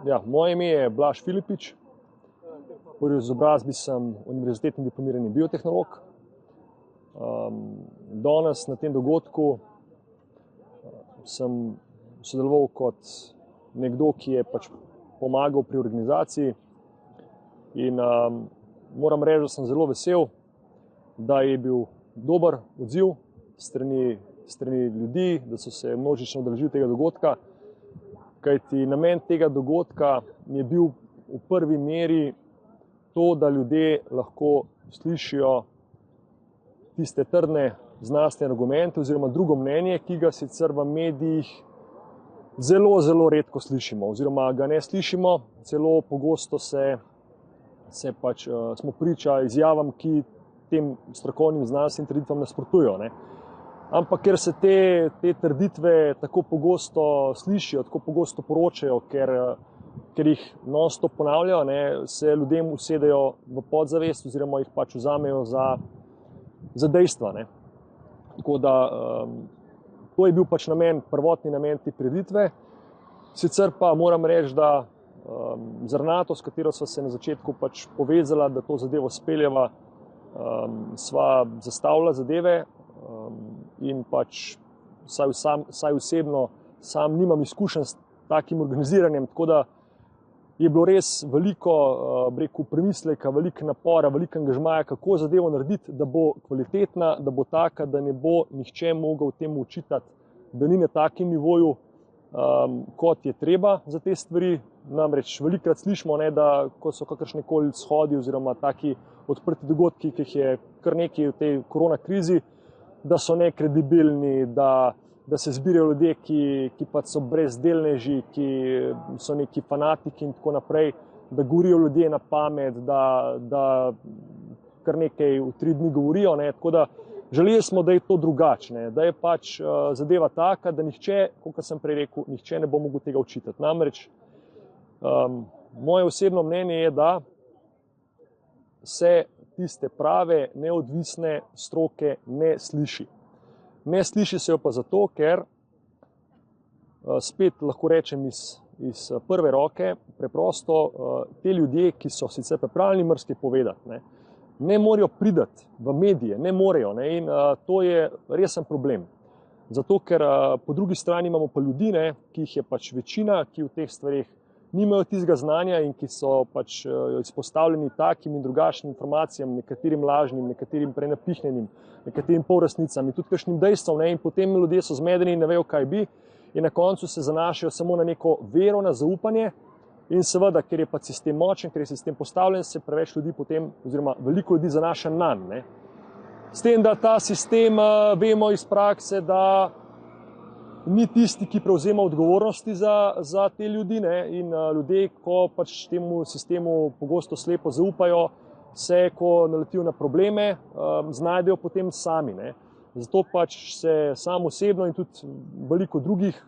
Ja, moje ime je Blaž Filipič. Po izobrazbi sem univerzitetni diplomirani biotehnolog. Danes na tem dogodku sem sodeloval kot nekdo, ki je pomagal pri organizaciji in moram reči, da sem zelo vesel, da je bil dober odziv strani ljudi, da so se množično udeležili tega dogodka, kajti namen tega dogodka je bil v prvi meri to, da ljudje lahko slišijo tiste trdne znanstvene argumente oziroma drugo mnenje, ki ga sicer v medijih zelo, zelo redko slišimo oziroma ga ne slišimo, celo pogosto smo priča izjavam, ki tem strokovnim znanstvenim trditvam nasprotujejo, ne. Ampak ker se te trditve tako pogosto slišijo, tako pogosto poročajo, ker jih non-stop ponavljajo, ne, se ljudem usedejo v podzavest oziroma jih vzamejo za dejstva, ne. Tako da to je bil prvotni namen te prireditve. Sicer pa moram reči, da z Renato, s katero sva se na začetku povezala, da to zadevo speljeva, sva zastavila zadeve in vsaj osebno sam nimam izkušenj s takim organiziranjem, tako da je bilo res veliko, premisleka, veliko napora, veliko angažmaja, kako zadevo narediti, da bo kvalitetna, da bo taka, da ne bo nihče mogel temu očitati, da ni na takem nivoju, kot je treba za te stvari. Namreč velikokrat slišimo, ne, da ko so kakršnekoli shodi oziroma taki odprti dogodki, ki jih je kar nekaj v tej korona krizi, da so nekredibilni, da se zbirajo ljudje, ki so brezdelneži, ki so neki fanatiki in tako naprej, da govorijo ljudje na pamet, da kar nekaj v 3 dni govorijo, ne. Tako da želeli smo, da je to drugače, da je zadeva taka, da nihče, kot sem prej rekel, nihče ne bo mogel tega očitati. Namreč moje osebno mnenje je, da se tiste prave, neodvisne stroke ne sliši. Ne sliši se jo pa zato, ker spet lahko rečem iz prve roke, preprosto te ljudje, ki so sicer pripravljeni marsikaj povedati, ne morejo priti v medije, ne morejo, ne, in to je resen problem. Zato, ker po drugi strani imamo pa ljudi, ki jih je večina, ki v teh stvareh nimajo tistega znanja in ki so izpostavljeni takim in drugačnim informacijam, nekaterim lažnim, nekaterim prenapihnjenim, nekaterim polresnicam in tudi kakšnim dejstvom, in potem ljudje so zmedeni in ne vejo, kaj bi, in na koncu se zanašajo samo na neko vero, na zaupanje in seveda, ker je sistem močen, ker je sistem postavljen, se preveč ljudi potem, oziroma veliko ljudi zanaša nanj. S tem, da ta sistem vemo iz prakse, da ni tisti, ki prevzema odgovornosti za te ljudi, in ljudje, ko temu sistemu pogosto slepo zaupajo, se, ko naletijo na probleme, znajdejo potem sami. Zato se sam osebno in tudi veliko drugih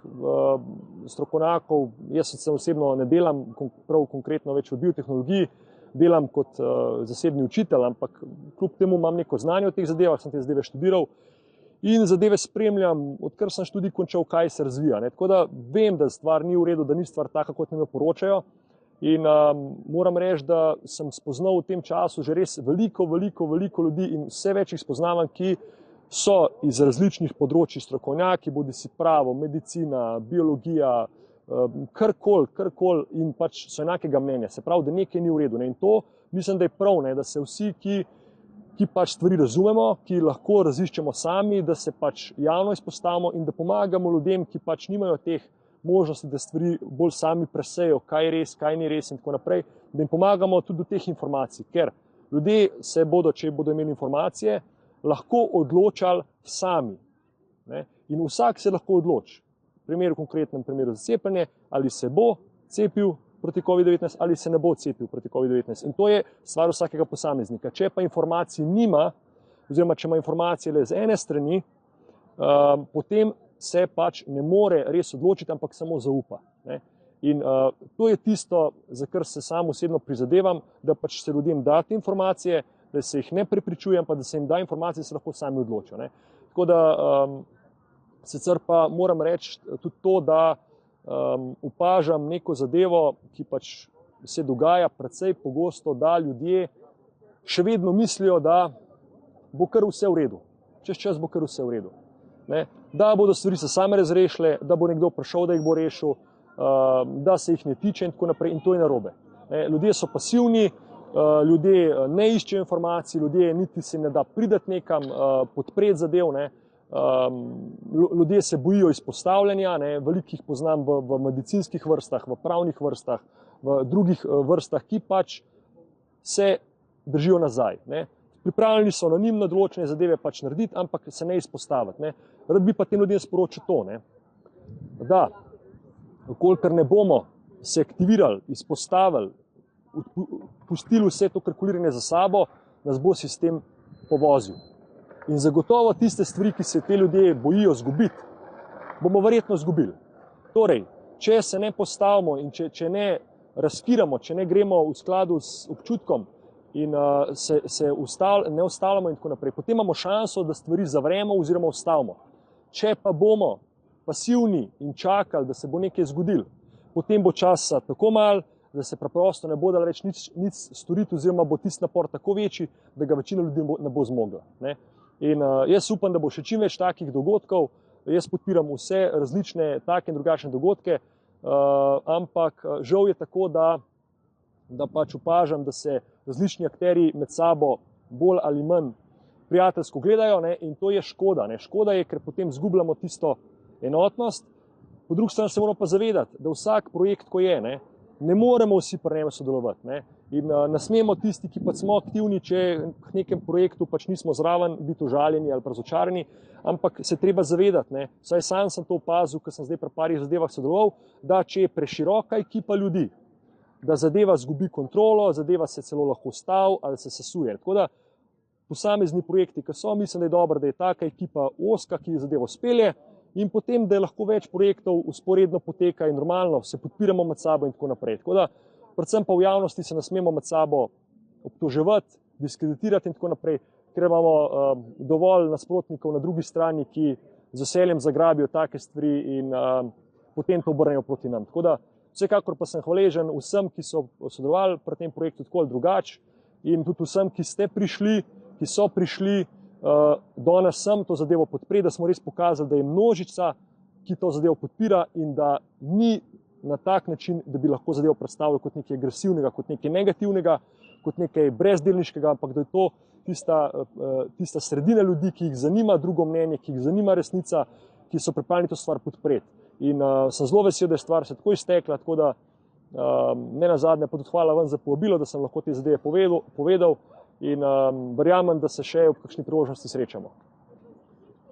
strokovnjakov, jaz se osebno ne delam prav konkretno več v biotehnologiji, delam kot zasebni učitelj, ampak kljub temu imam neko znanje o teh zadevah, sem te zadeve študiral in zadeve spremljam, odkar sem študij končal, kaj se razvija. Tako da vem, da stvar ni v redu, da ni stvar taka, kot nam jo poročajo. In moram reči, da sem spoznal v tem času že res veliko ljudi in vse več jih spoznavam, ki so iz različnih področij strokovnjaki, bodisi pravo, medicina, biologija, karkoli in so enakega mnenja. Se pravi, da nekaj ni v redu. In to mislim, da je prav, da se vsi, ki stvari razumemo, ki lahko raziščemo sami, da se javno izpostavimo in da pomagamo ljudem, ki nimajo teh možnosti, da stvari bolj sami presejo, kaj je res, kaj ni res in tako naprej, da jim pomagamo tudi do teh informacij, ker ljudje se bodo, če bodo imeli informacije, lahko odločali sami. In vsak se lahko odloči, v konkretnem primeru za cepljenje, ali se bo cepil proti COVID-19 ali se ne bo cepil proti COVID-19. In to je stvar vsakega posameznika. Če pa informacij nima, oziroma če ima informacije le z ene strani, potem se ne more res odločiti, ampak samo zaupa. In to je tisto, za kar se sam osebno prizadevam, da se ljudem da te informacije, da se jih ne prepričujem, pa da se jim da informacije, da se lahko sami odločijo. Tako da sicer pa moram reči tudi to, da opažam neko zadevo, ki pač se dogaja precej pogosto, da ljudje še vedno mislijo, da bo kar vse v redu. Čez čas bo kar vse v redu. Ne? Da bodo stvari se same razrešile, da bo nekdo prišel, da jih bo rešil, da se jih ne tiče in tako naprej. In to je narobe. Ne? Ljudje so pasivni, ljudje ne iščejo informacij, ljudje niti se ne da pridati nekam, podpreti zadev. Ne? Ljudje se bojijo izpostavljanja, ne? Veliko jih poznam v medicinskih vrstah, v pravnih vrstah, v drugih vrstah, ki pač se držijo nazaj. Ne? Pripravljeni so anonimno določene zadeve pač narediti, ampak se ne izpostaviti. Ne? Rad bi pa tem ljudem sporočil to, ne? Da, kolikor ne bomo se aktivirali, izpostavili, pustili vse to kalkuliranje za sabo, nas bo sistem povozil. In zagotovo tiste stvari, ki se te ljudje bojijo zgubiti, bomo verjetno zgubili. Torej, če se ne postavimo in če ne razkiramo, če ne gremo v skladu s občutkom in ne ustavljamo in tako naprej, potem imamo šanso, da stvari zavremo oziroma ustavimo. Če pa bomo pasivni in čakali, da se bo nekaj zgodilo, potem bo časa tako malo, da se preprosto ne bo dalo več nič storiti oziroma bo tisti napor tako večji, da ga večina ljudi ne bo zmogla. Ne? In jaz upam, da bo še čim več takih dogodkov. Jaz podpiram vse različne take in drugačne dogodke, ampak žal je tako, da pač opažam, da se različni akterji med sabo bolj ali manj prijateljsko gledajo, ne? In to je škoda. Ne? Škoda je, ker potem zgubljamo tisto enotnost. Po drugi strani se moramo pa zavedati, da vsak projekt, ko je, ne moremo vsi pri njem sodelovati. Ne? In ne smemo tisti, ki pač smo aktivni, če k nekem projektu pač nismo zraven, biti užaljeni ali razočarani, ampak se treba zavedati, ne? Saj sam sem to opazil, ker sem zdaj pri parih zadevah sodeloval, da če je preširoka ekipa ljudi, da zadeva zgubi kontrolo, zadeva se celo lahko ustavi ali se sesuje. Tako da posamezni projekti, ki so, mislim, da je dobro, da je taka ekipa ozka, ki zadevo spelje, in potem, da je lahko več projektov usporedno poteka in normalno se podpiramo med sabo in tako naprej. Tako da, predvsem pa v javnosti se ne smemo med sabo obtoževati, diskreditirati in tako naprej, ker imamo dovolj nasprotnikov na drugi strani, ki z veseljem zagrabijo take stvari in potem to obrnejo proti nam. Tako da, vsekakor pa sem hvaležen vsem, ki so sodelovali pri tem projektu tako ali drugače in tudi vsem, ki ste prišli, ki so prišli danes sem to zadevo podpreti, da smo res pokazali, da je množica, ki to zadevo podpira in da ni na tak način, da bi lahko zadevo predstavljali kot nekaj agresivnega, kot nekaj negativnega, kot nekaj brezdelniškega, ampak da je to tista sredina ljudi, ki jih zanima drugo mnenje, ki jih zanima resnica, ki so pripravljeni to stvar podpreti. In sem zelo vesel, da je stvar se tako iztekla, tako da ne nazadnje pa tudi hvala vam za povabilo, da sem lahko te zadeve povedal in verjamem, da se še ob kakšni priložnosti srečamo.